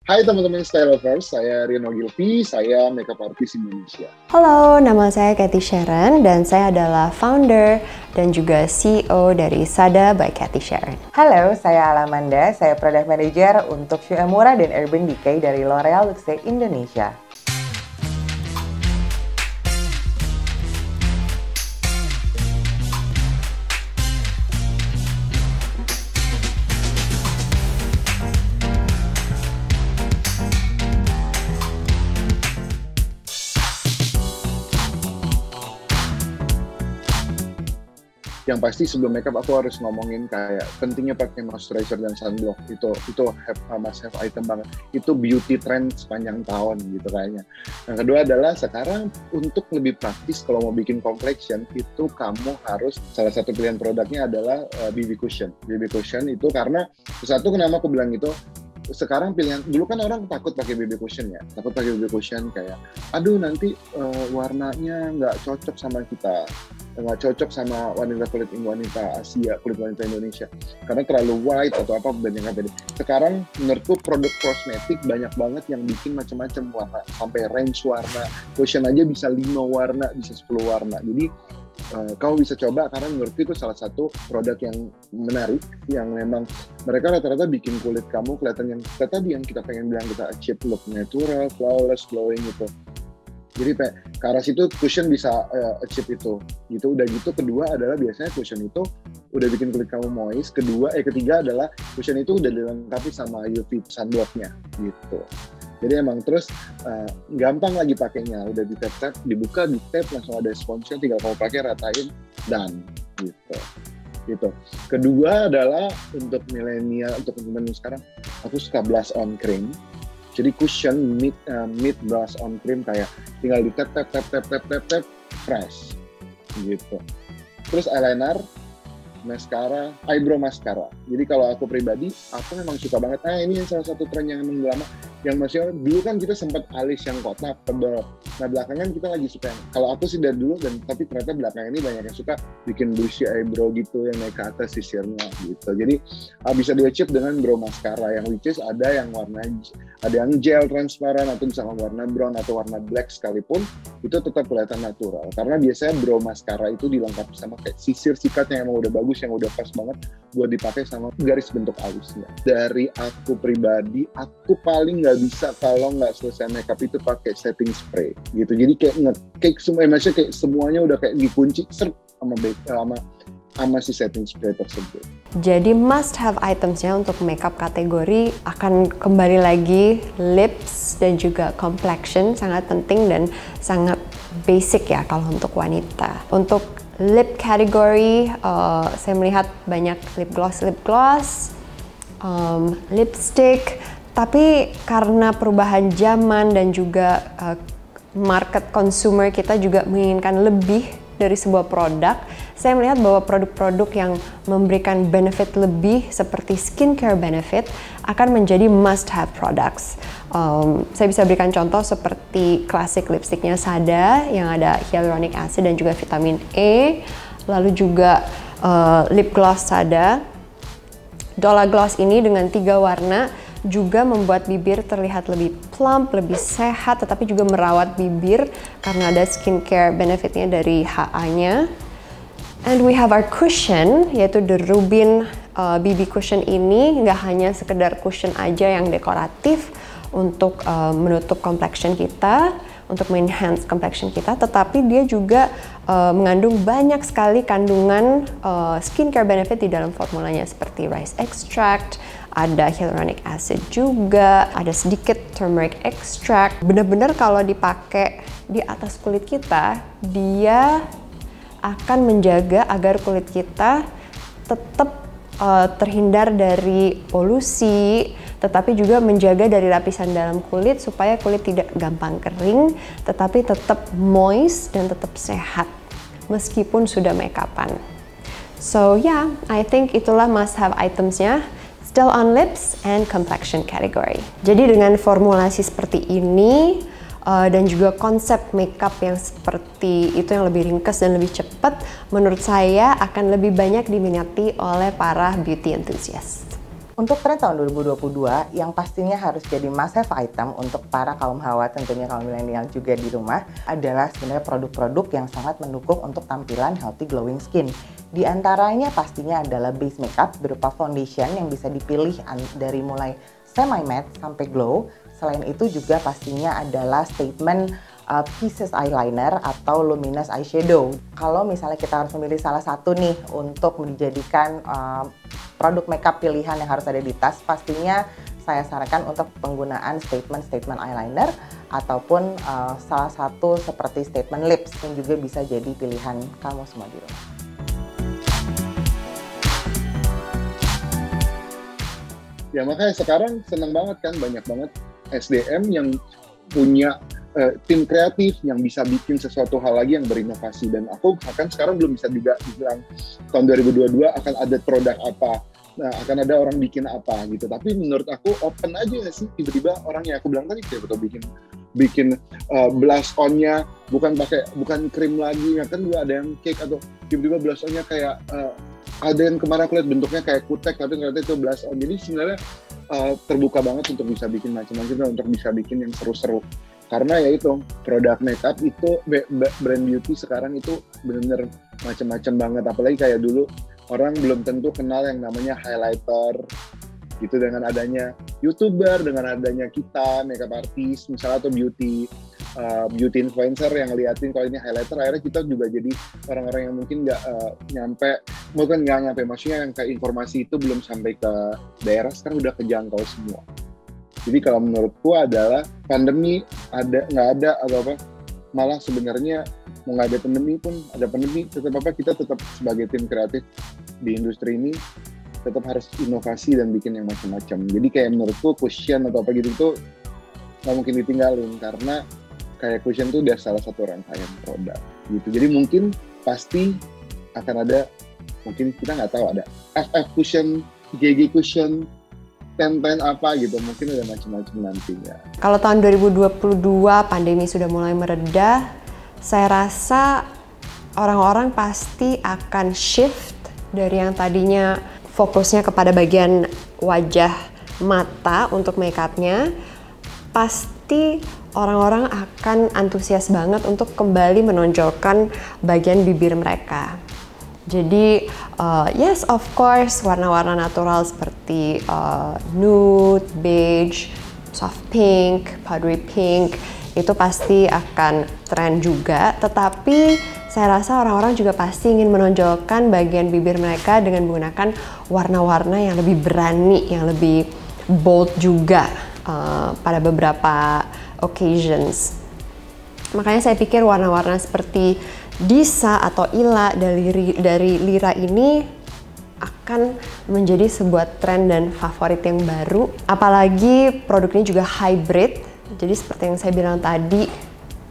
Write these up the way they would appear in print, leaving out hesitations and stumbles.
Hai teman-teman Style Lovers, saya Rino Gilpi, saya makeup artist Indonesia. Halo, nama saya Cathy Sharon dan saya adalah founder dan juga CEO dari Sada by Cathy Sharon. Halo, saya Alamanda, saya Product Manager untuk Shu Uemura dan Urban Decay dari L'Oreal Luxe Indonesia. Yang pasti sebelum makeup aku harus ngomongin kayak pentingnya pakai moisturizer dan sunblock. Itu must have item banget. Itu beauty trend sepanjang tahun gitu kayaknya. Yang kedua adalah sekarang untuk lebih praktis kalau mau bikin complexion itu kamu harus salah satu pilihan produknya adalah BB cushion. BB cushion itu karena satu kenapa aku bilang itu sekarang pilihan dulu kan orang takut pakai BB cushion ya, takut pakai BB cushion kayak aduh nanti warnanya nggak cocok sama kita, nggak cocok sama wanita Asia, kulit wanita Indonesia karena terlalu white atau apa dan yang tadi. Sekarang menurutku produk kosmetik banyak banget yang bikin macam-macam warna, sampai range warna cushion aja bisa 5 warna, bisa 10 warna. Jadi kamu bisa coba karena menurutku itu salah satu produk yang menarik yang memang mereka rata-rata bikin kulit kamu kelihatan yang tadi yang kita pengen bilang kita achieve look natural, flawless, glowing gitu. Jadi ke arah situ cushion bisa achieve itu. Gitu udah gitu kedua adalah biasanya cushion itu udah bikin kulit kamu moist. Ketiga adalah cushion itu udah dilengkapi sama UV sunblocknya gitu. Jadi emang terus gampang lagi pakainya, udah di tap dibuka, di tap langsung ada sponsnya, tinggal kamu pakai ratain dan gitu. Kedua adalah untuk milenial, untuk teman-teman sekarang, aku suka blush on cream. Jadi cushion mid blush on cream kayak tinggal di tap fresh gitu. Terus eyeliner, mascara, eyebrow mascara. Jadi kalau aku pribadi, aku memang suka banget. Ini salah satu tren yang emang lama. Yang masih dulu kan kita sempat alis yang kotak tebal. Nah belakangan kita lagi suka. Kalau aku sih dari dulu tapi ternyata belakangan ini banyak yang suka bikin bushy eyebrow gitu yang naik ke atas sisirnya gitu. Jadi bisa di-achieve dengan brow mascara yang which is ada yang gel transparan atau bisa warna brown atau warna black sekalipun itu tetap kelihatan natural. Karena biasanya brow mascara itu dilengkapi sama kayak sisir sikat yang emang udah bagus, yang udah pas banget buat dipakai sama garis bentuk alisnya. Dari aku pribadi, aku paling nggak bisa kalau nggak selesai makeup itu pakai setting spray gitu. Jadi kayak semuanya udah kayak dikunci sama si setting spray tersebut. Jadi must have itemsnya untuk makeup kategori akan kembali lagi lips dan juga complexion, sangat penting dan sangat basic ya kalau untuk wanita. Untuk lip category, saya melihat banyak lip gloss, lipstick, tapi karena perubahan zaman dan juga market consumer kita juga menginginkan lebih dari sebuah produk, saya melihat bahwa produk-produk yang memberikan benefit lebih seperti skincare benefit akan menjadi must have products. Saya bisa berikan contoh seperti klasik lipstiknya Sada yang ada hyaluronic acid dan juga vitamin E, lalu juga lip gloss Sada. Dola Gloss ini dengan 3 warna juga membuat bibir terlihat lebih plump, lebih sehat, tetapi juga merawat bibir karena ada skincare benefitnya dari HA-nya. And we have our cushion, yaitu the Rubin BB cushion ini nggak hanya sekedar cushion aja yang dekoratif untuk menutup complexion kita, untuk menenhance complexion kita, tetapi dia juga mengandung banyak sekali kandungan skincare benefit di dalam formulanya seperti rice extract, ada hyaluronic acid juga, ada sedikit turmeric extract. Benar-benar kalau dipakai di atas kulit kita, dia akan menjaga agar kulit kita tetap terhindar dari polusi, tetapi juga menjaga dari lapisan dalam kulit supaya kulit tidak gampang kering, tetapi tetap moist dan tetap sehat meskipun sudah make-upan. So yeah, I think itulah must have itemsnya. Still on lips and complexion category. Jadi dengan formulasi seperti ini dan juga konsep makeup yang seperti itu yang lebih ringkas dan lebih cepat, menurut saya akan lebih banyak diminati oleh para beauty enthusiast. Untuk tren tahun 2022 yang pastinya harus jadi must have item untuk para kaum hawa, tentunya kaum milenial juga di rumah, adalah sebenarnya produk-produk yang sangat mendukung untuk tampilan healthy glowing skin. Di antaranya pastinya adalah base makeup berupa foundation yang bisa dipilih dari mulai semi matte sampai glow. Selain itu juga pastinya adalah statement pieces eyeliner atau luminous eyeshadow. Kalau misalnya kita harus memilih salah satu nih untuk dijadikan produk makeup pilihan yang harus ada di tas, pastinya saya sarankan untuk penggunaan statement eyeliner ataupun salah satu seperti statement lips yang juga bisa jadi pilihan kamu semua di rumah. Ya makanya sekarang seneng banget kan, banyak banget SDM yang punya tim kreatif yang bisa bikin sesuatu hal lagi yang berinovasi. Dan aku bahkan sekarang belum bisa juga bilang tahun 2022 akan ada produk apa, nah akan ada orang bikin apa gitu. Tapi menurut aku open aja ya sih, tiba-tiba orang yang aku bilang tadi tiba-tiba bikin blush on-nya bukan krim lagi, ya kan juga ada yang cake atau tiba-tiba blush on-nya kayak ada yang kemarin aku lihat bentuknya kayak kutek tapi ternyata itu blush on. Jadi sebenarnya terbuka banget untuk bisa bikin macam-macam, untuk bisa bikin yang seru-seru. Karena ya itu, produk makeup itu, brand beauty sekarang itu benar-benar macam-macam banget. Apalagi kayak dulu, orang belum tentu kenal yang namanya highlighter, gitu. Dengan adanya YouTuber, dengan adanya kita, makeup artist, misalnya, atau beauty influencer yang ngeliatin kalau ini highlighter, akhirnya kita juga jadi orang-orang yang mungkin nggak nyampe, maksudnya yang kayak informasi itu belum sampai ke daerah, sekarang udah kejangkau semua. Jadi kalau menurutku adalah pandemi nggak ada atau apa, malah sebenarnya mau nggak ada pandemi pun, ada pandemi kita tetap sebagai tim kreatif di industri ini tetap harus inovasi dan bikin yang macam-macam. Jadi kayak menurutku Cushion atau apa gitu tuh nggak mungkin ditinggalin, karena kayak Cushion tuh udah salah satu rangkaian produk gitu. Jadi mungkin pasti akan ada, mungkin kita nggak tahu ada FF Cushion, GG Cushion, ten apa gitu, mungkin ada macam-macam nantinya. Kalau tahun 2022 pandemi sudah mulai mereda, saya rasa orang-orang pasti akan shift dari yang tadinya fokusnya kepada bagian wajah, mata untuk makeupnya. Pasti orang-orang akan antusias banget untuk kembali menonjolkan bagian bibir mereka. Jadi, yes of course, warna-warna natural seperti nude, beige, soft pink, powdery pink, itu pasti akan tren juga. Tetapi saya rasa orang-orang juga pasti ingin menonjolkan bagian bibir mereka dengan menggunakan warna-warna yang lebih berani, yang lebih bold juga pada beberapa occasions. Makanya saya pikir warna-warna seperti Disa atau Ila dari Lira ini akan menjadi sebuah tren dan favorit yang baru. Apalagi produk ini juga hybrid. Jadi seperti yang saya bilang tadi,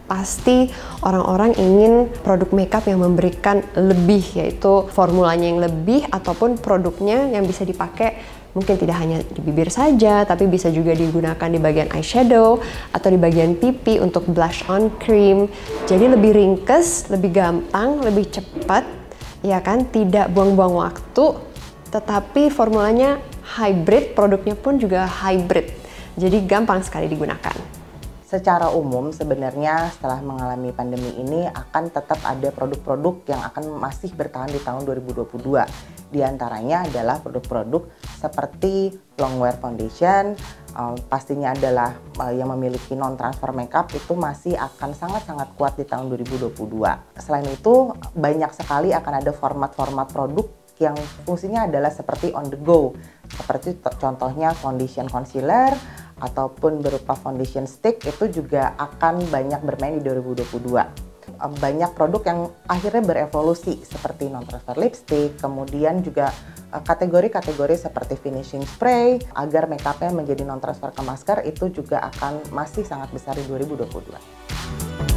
pasti orang-orang ingin produk makeup yang memberikan lebih, yaitu formulanya yang lebih ataupun produknya yang bisa dipakai mungkin tidak hanya di bibir saja, tapi bisa juga digunakan di bagian eyeshadow atau di bagian pipi untuk blush on cream. Jadi lebih ringkes, lebih gampang, lebih cepat, ya kan? Tidak buang-buang waktu, tetapi formulanya hybrid, produknya pun juga hybrid. Jadi gampang sekali digunakan. Secara umum sebenarnya setelah mengalami pandemi ini akan tetap ada produk-produk yang akan masih bertahan di tahun 2022. Di antaranya adalah produk-produk seperti longwear foundation, pastinya adalah yang memiliki non-transfer makeup itu masih akan sangat-sangat kuat di tahun 2022. Selain itu banyak sekali akan ada format-format produk yang fungsinya adalah seperti on the go, seperti contohnya foundation concealer ataupun berupa foundation stick, itu juga akan banyak bermain di 2022. Banyak produk yang akhirnya berevolusi seperti non-transfer lipstick, kemudian juga kategori-kategori seperti finishing spray agar makeupnya menjadi non-transfer ke masker, itu juga akan masih sangat besar di 2022.